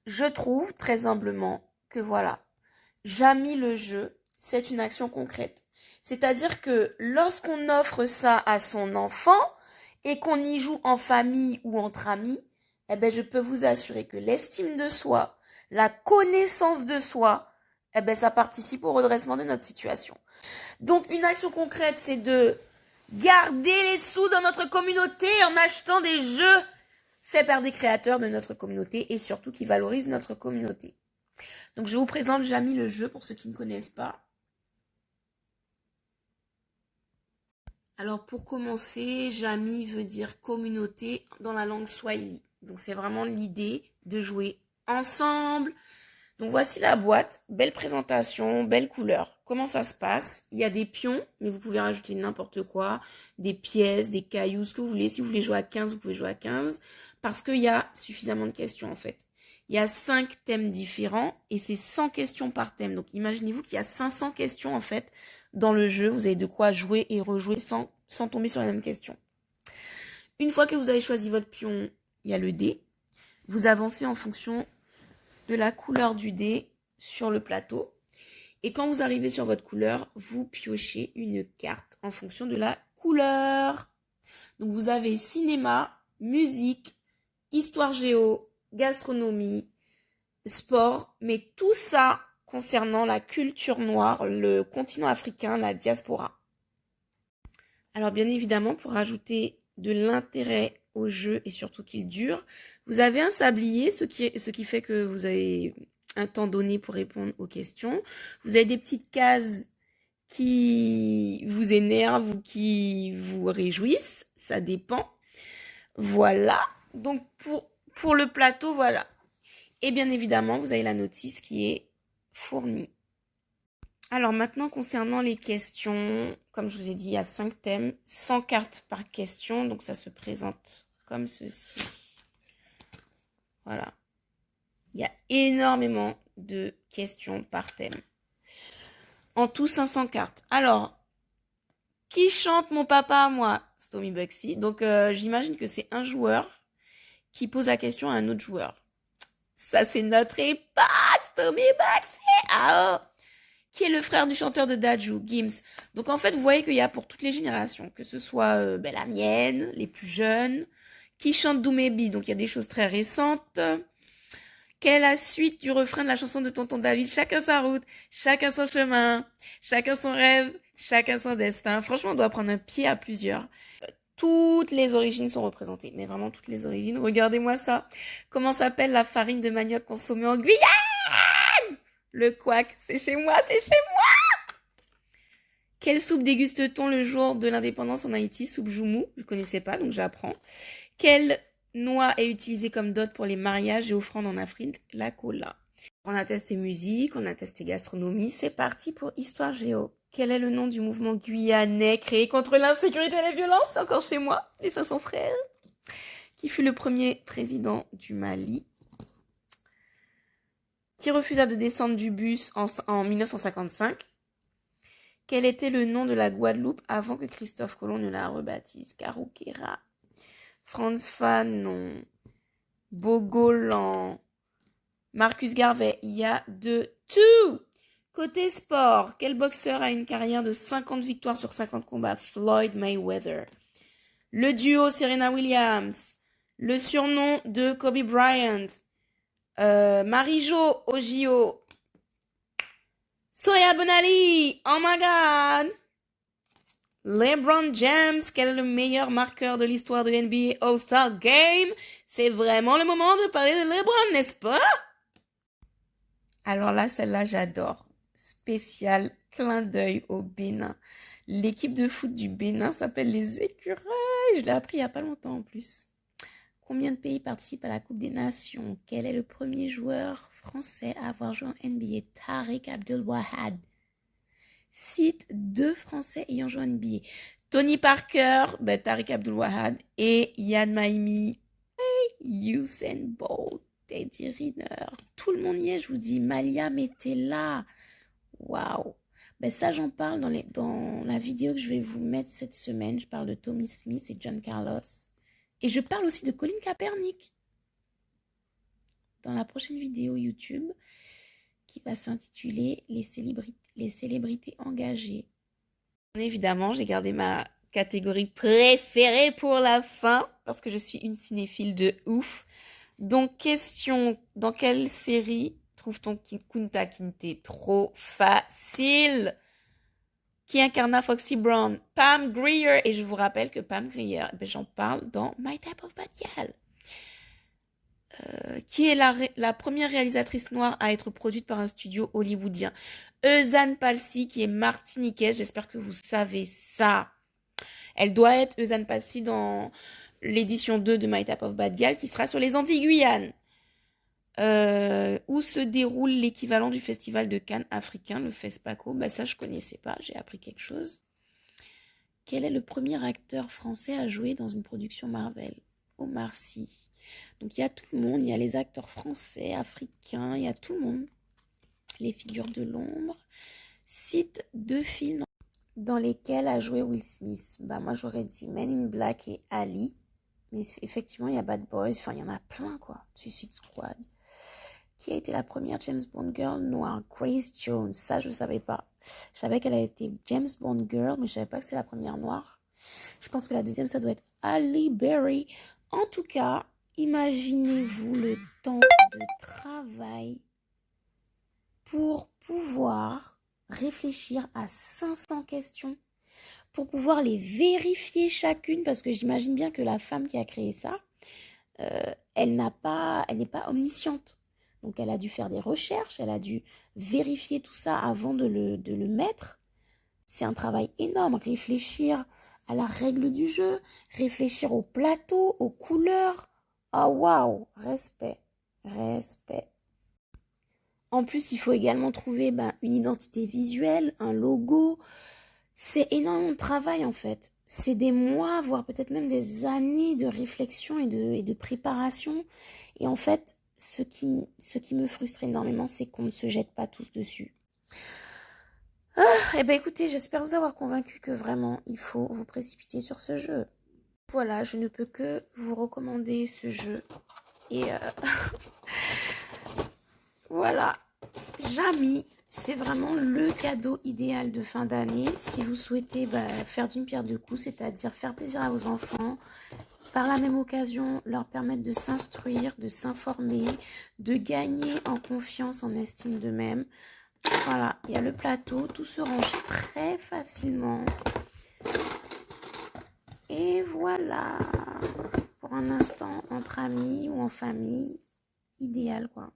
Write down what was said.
je trouve très humblement que voilà, Jamy le jeu, c'est une action concrète. C'est-à-dire que lorsqu'on offre ça à son enfant et qu'on y joue en famille ou entre amis, eh ben je peux vous assurer que l'estime de soi, la connaissance de soi, eh ben ça participe au redressement de notre situation. Donc une action concrète, c'est de garder les sous dans notre communauté en achetant des jeux faits par des créateurs de notre communauté et surtout qui valorisent notre communauté. Donc je vous présente Jamy le jeu pour ceux qui ne connaissent pas. Alors pour commencer, Jamy veut dire communauté dans la langue swahili. Donc c'est vraiment l'idée de jouer ensemble. Donc voici la boîte, belle présentation, belle couleur. Comment ça se passe? Il y a des pions, mais vous pouvez rajouter n'importe quoi, des pièces, des cailloux, ce que vous voulez. Si vous voulez jouer à 15, vous pouvez jouer à 15, parce qu'il y a suffisamment de questions en fait. Il y a 5 thèmes différents et c'est 100 questions par thème. Donc imaginez-vous qu'il y a 500 questions en fait dans le jeu. Vous avez de quoi jouer et rejouer sans tomber sur les mêmes questions. Une fois que vous avez choisi votre pion, il y a le dé. Vous avancez en fonction de la couleur du dé sur le plateau. Et quand vous arrivez sur votre couleur, vous piochez une carte en fonction de la couleur. Donc vous avez cinéma, musique, histoire géo, gastronomie, sport, mais tout ça concernant la culture noire, le continent africain, la diaspora. Alors bien évidemment, pour ajouter de l'intérêt au jeu et surtout qu'il dure, vous avez un sablier, ce qui fait que vous avez un temps donné pour répondre aux questions. Vous avez des petites cases qui vous énervent ou qui vous réjouissent, ça dépend. Voilà, donc pour le plateau, voilà. Et bien évidemment, vous avez la notice qui est fournie. Alors maintenant, concernant les questions, comme je vous ai dit, il y a 5 thèmes, 100 cartes par question, donc ça se présente comme ceci. Voilà. Il y a énormément de questions par thème. En tout, 500 cartes. Alors, qui chante mon papa à moi? Stomy Bugsy. Donc, j'imagine que c'est un joueur qui pose la question à un autre joueur. Ça, c'est notre époque, Stomy Bugsy. Ah oh. Qui est le frère du chanteur de Dadju, Gims. Donc en fait, vous voyez qu'il y a pour toutes les générations, que ce soit la mienne, les plus jeunes, qui chantent Doumébi, donc il y a des choses très récentes. Quelle est la suite du refrain de la chanson de Tonton David? Chacun sa route, chacun son chemin, chacun son rêve, chacun son destin. Franchement, on doit prendre un pied à plusieurs. Toutes les origines sont représentées, mais vraiment toutes les origines. Regardez-moi ça. Comment s'appelle la farine de manioc consommée en Guyane? Le couac, c'est chez moi, c'est chez moi. Quelle soupe déguste-t-on le jour de l'indépendance en Haïti? Soupe Joumou, je connaissais pas, donc j'apprends. Quelle noix est utilisée comme dot pour les mariages et offrandes en Afrique? La cola. On a testé musique, on a testé gastronomie. C'est parti pour Histoire Géo. Quel est le nom du mouvement guyanais créé contre l'insécurité et la violence? Encore chez moi, les 500 frères. Qui fut le premier président du Mali? Qui refusa de descendre du bus en 1955? Quel était le nom de la Guadeloupe avant que Christophe Colomb ne la rebaptise? Carouquera. Franz Fanon. Bogolan. Marcus Garvey. Il y a de tout. Côté sport, quel boxeur a une carrière de 50 victoires sur 50 combats? Floyd Mayweather. Le duo Serena Williams. Le surnom de Kobe Bryant. Marie-Jo au JO. Soya Bonali. Oh my god. LeBron James, quel est le meilleur marqueur de l'histoire de NBA All-Star Game? C'est vraiment le moment de parler de LeBron, n'est-ce pas? Alors là, celle-là, j'adore. Spécial clin d'œil au Bénin. L'équipe de foot du Bénin s'appelle les Écureuils. Je l'ai appris il n'y a pas longtemps en plus. Combien de pays participent à la Coupe des Nations? Quel est le premier joueur français à avoir joué en NBA? Tariq Abdel-Wahad. Cite 2 Français ayant joué en NBA. Tony Parker, Tariq Abdel-Wahad et Yann Maimi. Usain Bolt, Teddy Riner. Tout le monde y est, je vous dis. Malia était là. Waouh. Ça, j'en parle dans la vidéo que je vais vous mettre cette semaine. Je parle de Tommy Smith et John Carlos. Et je parle aussi de Colin Kaepernick. dans la prochaine vidéo YouTube qui va s'intituler les célébrités engagées. Évidemment, j'ai gardé ma catégorie préférée pour la fin parce que je suis une cinéphile de ouf. Donc, question, dans quelle série trouve-t-on Kunta Kinte? Trop facile. Qui incarna Foxy Brown? Pam Grier. Et je vous rappelle que Pam Grier, j'en parle dans My Type of Bad Gal. Qui est la première réalisatrice noire à être produite par un studio hollywoodien? Eusanne Palcy, qui est martiniquaise. J'espère que vous savez ça. Elle doit être Eusanne Palcy dans l'édition 2 de My Type of Bad Gal, qui sera sur les Antilles-Guyane. Où se déroule l'équivalent du festival de Cannes africain, le FESPACO. Ça, je connaissais pas, j'ai appris quelque chose. Quel est le premier acteur français à jouer dans une production Marvel? Omar Sy. Donc, il y a tout le monde, il y a les acteurs français, africains, il y a tout le monde. Les figures de l'ombre. Cite 2 films dans lesquels a joué Will Smith. Moi, j'aurais dit Men in Black et Ali. Mais effectivement, il y a Bad Boys, il y en a plein, quoi. Suicide Squad. Qui a été la première James Bond girl noire? Grace Jones. Ça, je ne savais pas. Je savais qu'elle a été James Bond girl, mais je ne savais pas que c'est la première noire. Je pense que la deuxième, ça doit être Halle Berry. En tout cas, imaginez-vous le temps de travail pour pouvoir réfléchir à 500 questions, pour pouvoir les vérifier chacune, parce que j'imagine bien que la femme qui a créé ça, elle n'est pas omnisciente. Donc, elle a dû faire des recherches, elle a dû vérifier tout ça avant de le mettre. C'est un travail énorme. Réfléchir à la règle du jeu, réfléchir au plateau, aux couleurs. Oh, waouh! Respect. Respect. En plus, il faut également trouver une identité visuelle, un logo. C'est énormément de travail, en fait. C'est des mois, voire peut-être même des années de réflexion et de préparation. Et en fait, ce qui me frustre énormément, c'est qu'on ne se jette pas tous dessus. Écoutez, j'espère vous avoir convaincu que vraiment, il faut vous précipiter sur ce jeu. Voilà, je ne peux que vous recommander ce jeu. Et voilà, Jamy, c'est vraiment le cadeau idéal de fin d'année. Si vous souhaitez faire d'une pierre deux coups, c'est-à-dire faire plaisir à vos enfants, par la même occasion, leur permettre de s'instruire, de s'informer, de gagner en confiance, en estime d'eux-mêmes. Voilà, il y a le plateau, tout se range très facilement. Et voilà, pour un instant, entre amis ou en famille, idéal quoi.